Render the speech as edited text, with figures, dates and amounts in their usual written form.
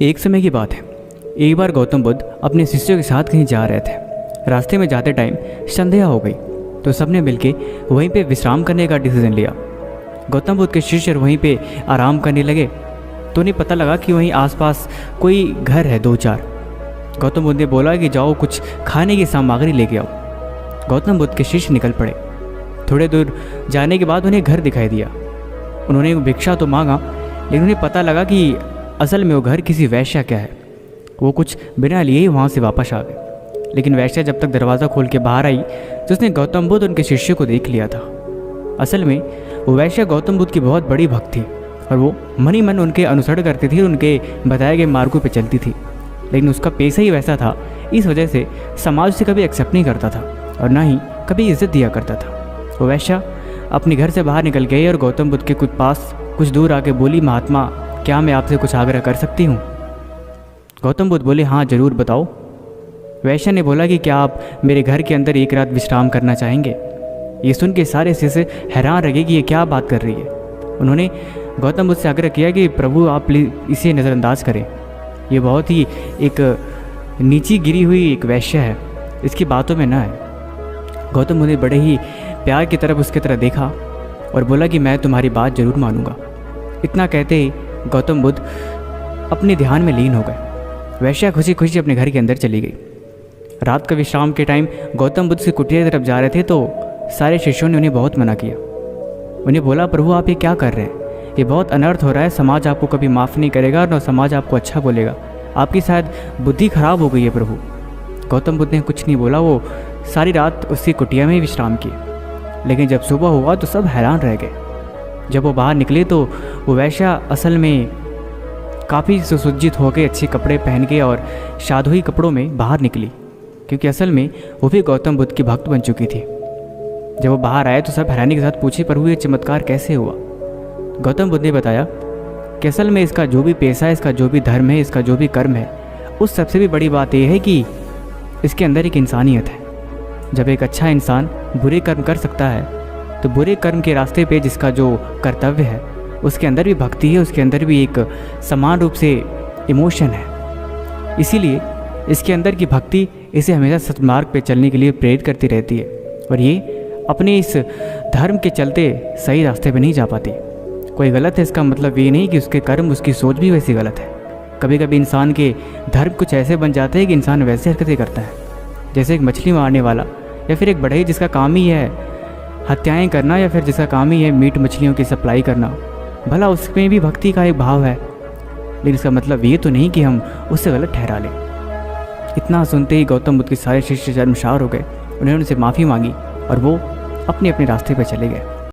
एक समय की बात है। एक बार गौतम बुद्ध अपने शिष्यों के साथ कहीं जा रहे थे। रास्ते में जाते टाइम संध्या हो गई तो सबने मिलके वहीं पे विश्राम करने का डिसीजन लिया। गौतम बुद्ध के शिष्य वहीं पे आराम करने लगे तो उन्हें पता लगा कि वहीं आसपास कोई घर है 2-4। गौतम बुद्ध ने बोला कि जाओ कुछ खाने की सामग्री लेके आओ। गौतम बुद्ध के शिष्य निकल पड़े। थोड़े दूर जाने के बाद उन्हें घर दिखाई दिया। उन्होंने भिक्षा तो मांगा लेकिन उन्हें पता लगा कि असल में वो घर किसी वैश्या का है। वो कुछ बिना लिए ही वहाँ से वापस आ गए। लेकिन वैश्या जब तक दरवाज़ा खोल के बाहर आई तो उसने गौतम बुद्ध उनके शिष्य को देख लिया था। असल में वो वैश्या गौतम बुद्ध की बहुत बड़ी भक्त थी और वो मन ही मन उनके अनुसरण करती थी और उनके बताए गए मार्गों पर चलती थी। लेकिन उसका पेशा ही वैसा था, इस वजह से समाज से कभी एक्सेप्ट नहीं करता था और ना ही कभी इज्जत दिया करता था। वो वैश्या अपने घर से बाहर निकल गई और गौतम बुद्ध के कुछ दूर आके बोली, महात्मा क्या मैं आपसे कुछ आग्रह कर सकती हूँ? गौतम बुद्ध बोले, हाँ ज़रूर बताओ। वैश्या ने बोला कि क्या आप मेरे घर के अंदर एक रात विश्राम करना चाहेंगे? ये सुन के सारे शिष्य हैरान रह गए कि ये क्या बात कर रही है। उन्होंने गौतम बुद्ध से आग्रह किया कि प्रभु आप प्लीज़ इसे नज़रअंदाज करें। ये बहुत ही एक नीची गिरी हुई एक वैश्या है, इसकी बातों में ना है। गौतम बुद्ध ने बड़े ही प्यार की तरफ उसकी तरह देखा और बोला कि मैं तुम्हारी बात ज़रूर मानूंगा। इतना कहते ही गौतम बुद्ध अपने ध्यान में लीन हो गए। वैश्या खुशी खुशी अपने घर के अंदर चली गई। रात का विश्राम के टाइम गौतम बुद्ध की कुटिया की तरफ जा रहे थे तो सारे शिष्यों ने उन्हें बहुत मना किया। उन्हें बोला, प्रभु आप ये क्या कर रहे हैं? ये बहुत अनर्थ हो रहा है। समाज आपको कभी माफ़ नहीं करेगा और न समाज आपको अच्छा बोलेगा। आपकी शायद बुद्धि खराब हो गई है प्रभु। गौतम बुद्ध ने कुछ नहीं बोला। वो सारी रात उसकी कुटिया में ही विश्राम किए। लेकिन जब सुबह हुआ तो सब हैरान रह गए। जब वो बाहर निकले तो वो वैश्या असल में काफ़ी सुसज्जित होकर अच्छे कपड़े पहन के और साधुई कपड़ों में बाहर निकली, क्योंकि असल में वो भी गौतम बुद्ध की भक्त बन चुकी थी। जब वो बाहर आए तो सब हैरानी के साथ पूछे, प्रभु ये चमत्कार कैसे हुआ? गौतम बुद्ध ने बताया कि असल में इसका जो भी पेशा है, इसका जो भी धर्म है, इसका जो भी कर्म है, उस सबसे भी बड़ी बात यह है कि इसके अंदर एक इंसानियत है। जब एक अच्छा इंसान बुरे कर्म कर सकता है तो बुरे कर्म के रास्ते पे जिसका जो कर्तव्य है उसके अंदर भी भक्ति है, उसके अंदर भी एक समान रूप से इमोशन है। इसीलिए इसके अंदर की भक्ति इसे हमेशा सत्मार्ग पे चलने के लिए प्रेरित करती रहती है और ये अपने इस धर्म के चलते सही रास्ते पे नहीं जा पाती। कोई गलत है इसका मतलब ये नहीं कि उसके कर्म, उसकी सोच भी वैसी गलत है। कभी कभी इंसान के धर्म कुछ ऐसे बन जाते हैं कि इंसान वैसे हरकतें करता है, जैसे एक मछली मारने वाला या फिर एक बढ़ई जिसका काम ही है हत्याएं करना या फिर जिसका काम ही है मीट मछलियों की सप्लाई करना। भला उसमें भी भक्ति का एक भाव है, लेकिन इसका मतलब ये तो नहीं कि हम उससे गलत ठहरा लें। इतना सुनते ही गौतम बुद्ध के सारे शिष्य शर्मसार हो गए। उन्होंने उनसे माफ़ी मांगी और वो अपने अपने रास्ते पर चले गए।